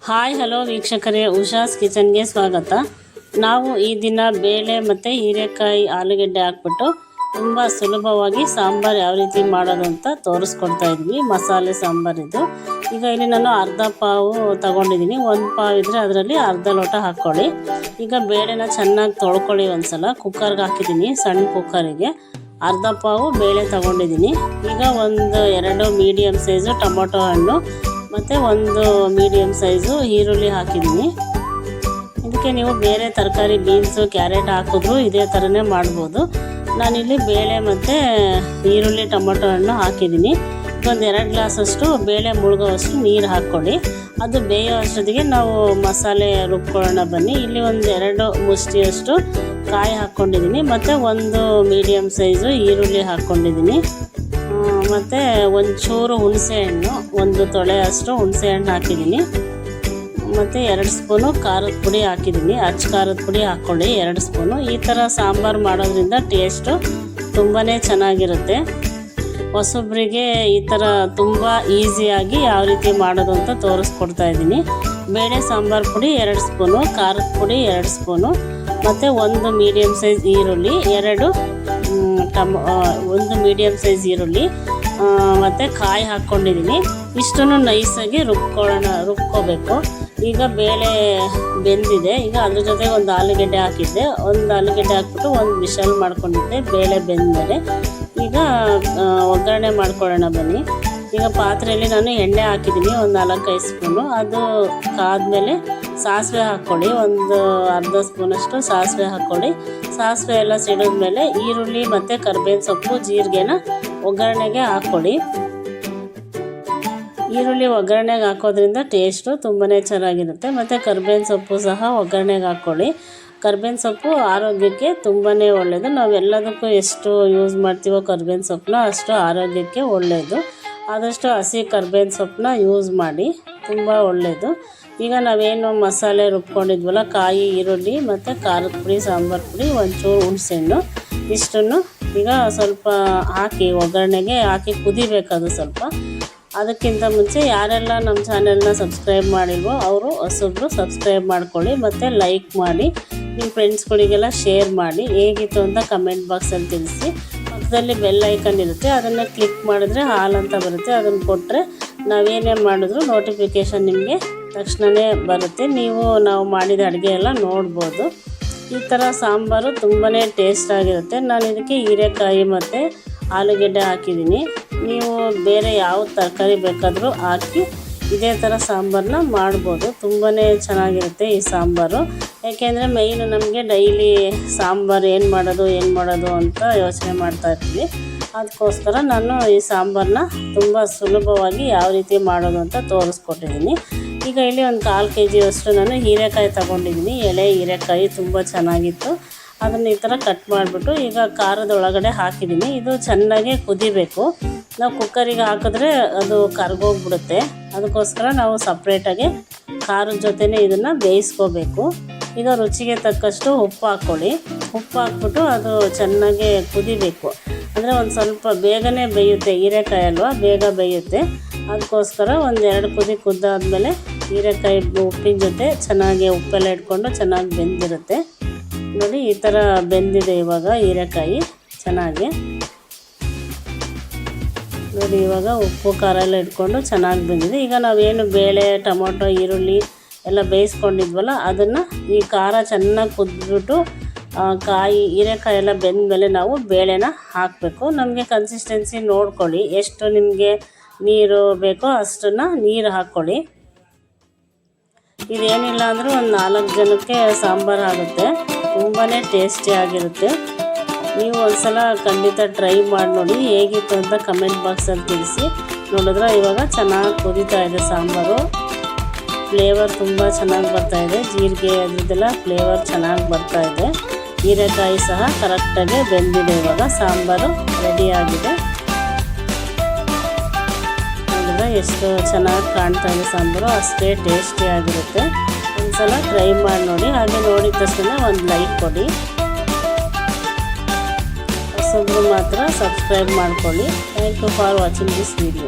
Hi hello ವೀಕ್ಷಕರೇ, ಉಷಾಸ್ ಕಿಚನ್ಗೆ ಸ್ವಾಗತ. ನಾವು ಈ ದಿನ ಬೇಳೆ ಮತ್ತು ಹೀರೆಕಾಯಿ ಆಲೂಗಡ್ಡೆ ಹಾಕ್ಬಿಟ್ಟು ತುಂಬ ಸುಲಭವಾಗಿ ಸಾಂಬಾರು ಯಾವ ರೀತಿ ಮಾಡೋದು ಅಂತ ತೋರಿಸ್ಕೊಡ್ತಾ ಇದ್ವಿ. ಮಸಾಲೆ ಸಾಂಬಾರಿದು. ಈಗ ಇಲ್ಲಿ ನಾನು ಅರ್ಧ ಪಾವು ತಗೊಂಡಿದ್ದೀನಿ. ಒಂದು ಪಾವು ಇದ್ದರೆ ಅದರಲ್ಲಿ ಅರ್ಧ ಲೋಟ ಹಾಕ್ಕೊಳ್ಳಿ. ಈಗ ಬೇಳೆನ ಚೆನ್ನಾಗಿ ತೊಳ್ಕೊಳ್ಳಿ. ಒಂದ್ಸಲ ಕುಕ್ಕರ್ಗೆ ಹಾಕಿದ್ದೀನಿ, ಸಣ್ಣ ಕುಕ್ಕರಿಗೆ. ಅರ್ಧ ಪಾವು ಬೇಳೆ ತಗೊಂಡಿದ್ದೀನಿ. ಈಗ ಎರಡು ಮೀಡಿಯಮ್ ಸೈಜು ಟೊಮೊಟೊ ಹಣ್ಣು ಮತ್ತು ಒಂದು ಮೀಡಿಯಮ್ ಸೈಜು ಈರುಳ್ಳಿ ಹಾಕಿದ್ದೀನಿ. ಇದಕ್ಕೆ ನೀವು ಬೇರೆ ತರಕಾರಿ ಬೀನ್ಸು ಕ್ಯಾರೆಟ್ ಹಾಕಿದ್ರು ಇದೇ ಥರನೇ ಮಾಡ್ಬೋದು. ನಾನಿಲ್ಲಿ ಬೇಳೆ ಮತ್ತು ಈರುಳ್ಳಿ ಟೊಮೊಟೊ ಹಣ್ಣು ಹಾಕಿದ್ದೀನಿ. ಒಂದು 2 ಗ್ಲಾಸಷ್ಟು ಬೇಳೆ ಮುಳುಗೋವಷ್ಟು ನೀರು ಹಾಕ್ಕೊಳ್ಳಿ. ಅದು ಬೇಯೋ ಅಷ್ಟೊತ್ತಿಗೆ ನಾವು ಮಸಾಲೆ ರುಬ್ಕೊಳ್ಳೋಣ ಬನ್ನಿ. ಇಲ್ಲಿ 2 ಮುಷ್ಟಿಯಷ್ಟು ಕಾಯಿ ಹಾಕ್ಕೊಂಡಿದ್ದೀನಿ ಮತ್ತು ಒಂದು ಮೀಡಿಯಮ್ ಸೈಜು ಈರುಳ್ಳಿ ಹಾಕ್ಕೊಂಡಿದ್ದೀನಿ. ಮತ್ತು ಒಂಚೂರು ಹುಣಸೆಹಣ್ಣು, 1 ತೊಳೆ ಅಷ್ಟು ಹುಣಸೆಹಣ್ಣು ಹಾಕಿದ್ದೀನಿ. ಮತ್ತು 2 ಸ್ಪೂನು ಖಾರದ ಪುಡಿ ಹಾಕಿದ್ದೀನಿ. ಖಾರದ ಪುಡಿ ಹಾಕ್ಕೊಳ್ಳಿ 2 ಸ್ಪೂನು. ಈ ಥರ ಸಾಂಬಾರು ಮಾಡೋದ್ರಿಂದ ಟೇಸ್ಟು ತುಂಬಾ ಚೆನ್ನಾಗಿರುತ್ತೆ. ಹೊಸೊಬ್ಬರಿಗೆ ಈ ಥರ ತುಂಬ ಈಸಿಯಾಗಿ ಯಾವ ರೀತಿ ಮಾಡೋದು ಅಂತ ತೋರಿಸ್ಕೊಡ್ತಾ ಇದ್ದೀನಿ. ಬೇಳೆ ಸಾಂಬಾರು ಪುಡಿ 2 ಸ್ಪೂನು, ಖಾರದ ಪುಡಿ 2 ಸ್ಪೂನು ಮತ್ತು ಒಂದು ಮೀಡಿಯಮ್ ಸೈಜ್ ಈರುಳ್ಳಿ, 1 ಮೀಡಿಯಮ್ ಸೈಜ್ ಈರುಳ್ಳಿ ಮತ್ತು ಕಾಯಿ ಹಾಕ್ಕೊಂಡಿದ್ದೀನಿ. ಇಷ್ಟನ್ನು ನೈಸಾಗಿ ರುಬ್ಕೋಬೇಕು. ಈಗ ಬೇಳೆ ಬೆಂದಿದೆ. ಈಗ ಅದ್ರ ಜೊತೆಗೆ ಒಂದು ಆಲೂಗಡ್ಡೆ ಹಾಕಿದ್ದೆ. ಒಂದು ಆಲೂಗಡ್ಡೆ ಹಾಕ್ಬಿಟ್ಟು ಒಂದು ವಿಶಲ್ ಮಾಡ್ಕೊಂಡಿದ್ದೆ. ಬೇಳೆ ಬೆಂದಮೇಲೆ ಈಗ ಒಗ್ಗರಣೆ ಮಾಡ್ಕೊಳ್ಳೋಣ ಬನ್ನಿ. ಈಗ ಪಾತ್ರೆಯಲ್ಲಿ ನಾನು ಎಣ್ಣೆ ಹಾಕಿದ್ದೀನಿ, ಒಂದು 4-5 ಸ್ಪೂನು. ಅದು ಕಾದ್ಮೇಲೆ ಸಾಸಿವೆ ಹಾಕ್ಕೊಳ್ಳಿ. ಒಂದು ಅರ್ಧ ಸ್ಪೂನಷ್ಟು ಸಾಸಿವೆ ಹಾಕ್ಕೊಳ್ಳಿ. ಸಾಸಿವೆ ಎಲ್ಲ ಸಿಡಿದ್ಮೇಲೆ ಈರುಳ್ಳಿ ಮತ್ತು ಕರಿಬೇವಿನ ಸೊಪ್ಪು, ಜೀರಿಗೆನ ಒಗ್ಗರಣೆಗೆ ಹಾಕ್ಕೊಳ್ಳಿ. ಈರುಳ್ಳಿ ಒಗ್ಗರಣೆಗೆ ಹಾಕೋದ್ರಿಂದ ಟೇಸ್ಟು ತುಂಬಾ ಚೆನ್ನಾಗಿರುತ್ತೆ. ಮತ್ತು ಕರಿಬೇವಿನ ಸೊಪ್ಪು ಸಹ ಒಗ್ಗರಣೆಗೆ ಹಾಕ್ಕೊಳ್ಳಿ. ಕರಿಬೇವಿನ ಸೊಪ್ಪು ಆರೋಗ್ಯಕ್ಕೆ ತುಂಬಾ ಒಳ್ಳೆಯದು. ನಾವೆಲ್ಲದಕ್ಕೂ ಎಷ್ಟು ಯೂಸ್ ಮಾಡ್ತೀವೋ ಕರಿಬೇವಿನ ಸೊಪ್ಪನ್ನ ಅಷ್ಟು ಆರೋಗ್ಯಕ್ಕೆ ಒಳ್ಳೆಯದು. ಆದಷ್ಟು ಹಸಿ ಕರಿಬೇವಿನ ಸೊಪ್ಪನ್ನ ಯೂಸ್ ಮಾಡಿ, ತುಂಬ ಒಳ್ಳೆಯದು. ಈಗ ನಾವೇನು ಮಸಾಲೆ ರುಬ್ಕೊಂಡಿದ್ವಲ್ಲ, ಕಾಯಿ, ಈರುಳ್ಳಿ ಮತ್ತು ಖಾರದ ಪುಡಿ, ಸಾಂಬಾರು ಪುಡಿ, ಒಂಚೂರು ಹುಣಸೆಹಣ್ಣು, ಇಷ್ಟನ್ನು ಈಗ ಸ್ವಲ್ಪ ಹಾಕಿ ಒಗ್ಗರಣೆಗೆ ಹಾಕಿ ಕುದಿಬೇಕದು ಸ್ವಲ್ಪ. ಅದಕ್ಕಿಂತ ಮುಂಚೆ ಯಾರೆಲ್ಲ ನಮ್ಮ ಚಾನೆಲ್ನ ಸಬ್ಸ್ಕ್ರೈಬ್ ಮಾಡಿಲ್ವೋ ಅವರು ಹೊಸಬ್ರು ಸಬ್ಸ್ಕ್ರೈಬ್ ಮಾಡ್ಕೊಳ್ಳಿ ಮತ್ತು ಲೈಕ್ ಮಾಡಿ, ನಿಮ್ಮ ಫ್ರೆಂಡ್ಸ್ಗಳಿಗೆಲ್ಲ ಶೇರ್ ಮಾಡಿ. ಹೇಗಿತ್ತು ಅಂತ ಕಮೆಂಟ್ ಬಾಕ್ಸಲ್ಲಿ ತಿಳಿಸಿ. ಪಕ್ಕದಲ್ಲಿ ಬೆಲ್ ಐಕನ್ ಇರುತ್ತೆ, ಅದನ್ನು ಕ್ಲಿಕ್ ಮಾಡಿದ್ರೆ ಹಾಲ್ ಅಂತ ಬರುತ್ತೆ. ಅದನ್ನು ಕೊಟ್ಟರೆ ನಾವೇನೇ ಮಾಡಿದ್ರು ನೋಟಿಫಿಕೇಷನ್ ನಿಮಗೆ ತಕ್ಷಣವೇ ಬರುತ್ತೆ. ನಾವು ಮಾಡಿದ ಅಡುಗೆ ಎಲ್ಲ ನೋಡ್ಬೋದು. ಈ ಥರ ಸಾಂಬಾರು ತುಂಬಾ ಟೇಸ್ಟಾಗಿರುತ್ತೆ. ನಾನು ಇದಕ್ಕೆ ಹೀರೆಕಾಯಿ ಮತ್ತು ಆಲೂಗಡ್ಡೆ ಹಾಕಿದ್ದೀನಿ. ನೀವು ಬೇರೆ ಯಾವ ತರಕಾರಿ ಬೇಕಾದರೂ ಹಾಕಿ ಇದೇ ಥರ ಸಾಂಬಾರನ್ನ ಮಾಡ್ಬೋದು. ತುಂಬಾ ಚೆನ್ನಾಗಿರುತ್ತೆ ಈ ಸಾಂಬಾರು. ಏಕೆಂದರೆ ಮೇಯ್ನು ನಮಗೆ ಡೈಲಿ ಸಾಂಬಾರು ಏನು ಮಾಡೋದು ಅಂತ ಯೋಚನೆ ಮಾಡ್ತಾ ಇರ್ತೀವಿ. ಅದಕ್ಕೋಸ್ಕರ ನಾನು ಈ ಸಾಂಬಾರನ್ನ ತುಂಬ ಸುಲಭವಾಗಿ ಯಾವ ರೀತಿ ಮಾಡೋದು ಅಂತ ತೋರಿಸ್ಕೊಟ್ಟಿದ್ದೀನಿ. ಈಗ ಇಲ್ಲಿ ಒಂದು 1/4 kg ನಾನು ಹೀರೆಕಾಯಿ ತಗೊಂಡಿದ್ದೀನಿ. ಎಳೆ ಹೀರೆಕಾಯಿ ತುಂಬ ಚೆನ್ನಾಗಿತ್ತು. ಅದನ್ನು ಈ ಥರ ಕಟ್ ಮಾಡಿಬಿಟ್ಟು ಈಗ ಖಾರದ ಒಳಗಡೆ ಹಾಕಿದ್ದೀನಿ. ಇದು ಚೆನ್ನಾಗಿ ಕುದಿಬೇಕು. ನಾವು ಕುಕ್ಕರಿಗೆ ಹಾಕಿದ್ರೆ ಅದು ಕರ್ಗೋಗ್ಬಿಡುತ್ತೆ. ಅದಕ್ಕೋಸ್ಕರ ನಾವು ಸಪ್ರೇಟಾಗಿ ಖಾರದ ಜೊತೆನೇ ಇದನ್ನು ಬೇಯಿಸ್ಕೋಬೇಕು. ಈಗ ರುಚಿಗೆ ತಕ್ಕಷ್ಟು ಉಪ್ಪು ಹಾಕ್ಕೊಳ್ಳಿ. ಉಪ್ಪು ಹಾಕ್ಬಿಟ್ಟು ಅದು ಚೆನ್ನಾಗಿ ಕುದಿಬೇಕು. ಅಂದರೆ ಒಂದು ಸ್ವಲ್ಪ ಬೇಗನೆ ಬೇಯುತ್ತೆ, ಹೀರೆಕಾಯಿ ಅಲ್ವಾ, ಬೇಗ ಬೇಯುತ್ತೆ. ಅದಕ್ಕೋಸ್ಕರ 1-2 ಕುದಿ ಕುದ್ದಾದ್ಮೇಲೆ ಹೀರೆಕಾಯಿ ಉಪ್ಪಿನ ಜೊತೆ ಚೆನ್ನಾಗಿ ಉಪ್ಪೆಲ್ಲ ಇಟ್ಕೊಂಡು ಚೆನ್ನಾಗಿ ಬೆಂದಿರುತ್ತೆ. ನೋಡಿ ಈ ಥರ ಬೆಂದಿದೆ ಇವಾಗ ಹೀರೆಕಾಯಿ ಚೆನ್ನಾಗಿ. ನೋಡಿ ಇವಾಗ ಉಪ್ಪು ಖಾರ ಎಲ್ಲ ಇಟ್ಕೊಂಡು ಚೆನ್ನಾಗಿ ಬೆಂದಿದೆ. ಈಗ ನಾವೇನು ಬೇಳೆ, ಟೊಮೊಟೊ, ಈರುಳ್ಳಿ ಎಲ್ಲ ಬೇಯಿಸ್ಕೊಂಡಿದ್ವಲ್ಲ, ಅದನ್ನು ಈ ಖಾರ ಚೆನ್ನಾಗಿ ಕುದ್ಬಿಟ್ಟು ಕಾಯಿ, ಹೀರೆಕಾಯಿ ಎಲ್ಲ ಬೆಂದಮೇಲೆ ನಾವು ಬೇಳೆನ ಹಾಕಬೇಕು. ನಮಗೆ ಕನ್ಸಿಸ್ಟೆನ್ಸಿ ನೋಡ್ಕೊಳ್ಳಿ, ಎಷ್ಟು ನಿಮಗೆ ನೀರು ಬೇಕೋ ಅಷ್ಟನ್ನು ನೀರು ಹಾಕ್ಕೊಳ್ಳಿ. ಇದೇನಿಲ್ಲ ಅಂದರೂ ಒಂದು 4 ಜನಕ್ಕೆ ಸಾಂಬಾರು ಆಗುತ್ತೆ. ತುಂಬಾ ಟೇಸ್ಟಿಯಾಗಿರುತ್ತೆ. ನೀವು ಒಂದ್ಸಲ ಖಂಡಿತ ಟ್ರೈ ಮಾಡಿ ನೋಡಿ. ಹೇಗಿತ್ತು ಅಂತ ಕಮೆಂಟ್ ಬಾಕ್ಸಲ್ಲಿ ತಿಳಿಸಿ. ನೋಡಿದ್ರೆ ಇವಾಗ ಚೆನ್ನಾಗಿ ಕುದೀತಾ ಇದೆ ಸಾಂಬಾರು. ಫ್ಲೇವರ್ ತುಂಬ ಚೆನ್ನಾಗಿ ಬರ್ತಾಯಿದೆ. ಜೀರಿಗೆ ಅದರದ್ದೆಲ್ಲ ಫ್ಲೇವರ್ ಚೆನ್ನಾಗಿ ಬರ್ತಾಯಿದೆ. ಹೀರೆಕಾಯಿ ಸಹ ಕರೆಕ್ಟಾಗಿ ಬೆಂದಿದೆ. ಇವಾಗ ಸಾಂಬಾರು ರೆಡಿಯಾಗಿದೆ. ನೋಡಿದ್ರೆ ಎಷ್ಟು ಚೆನ್ನಾಗಿ ಕಾಣ್ತಾ ಇದೆ ಸಾಂಬಾರು, ಅಷ್ಟೇ ಟೇಸ್ಟಿಯಾಗಿರುತ್ತೆ. ಒಂದ್ಸಲ ಟ್ರೈ ಮಾಡಿ ನೋಡಿ. ಹಾಗೆ ನೋಡಿದ ತಕ್ಷಣ ಒಂದು ಲೈಕ್ ಕೊಡಿ. ಹೊಸಬ್ರು ಮಾತ್ರ ಸಬ್ಸ್ಕ್ರೈಬ್ ಮಾಡ್ಕೊಳ್ಳಿ. Thank you for watching this video.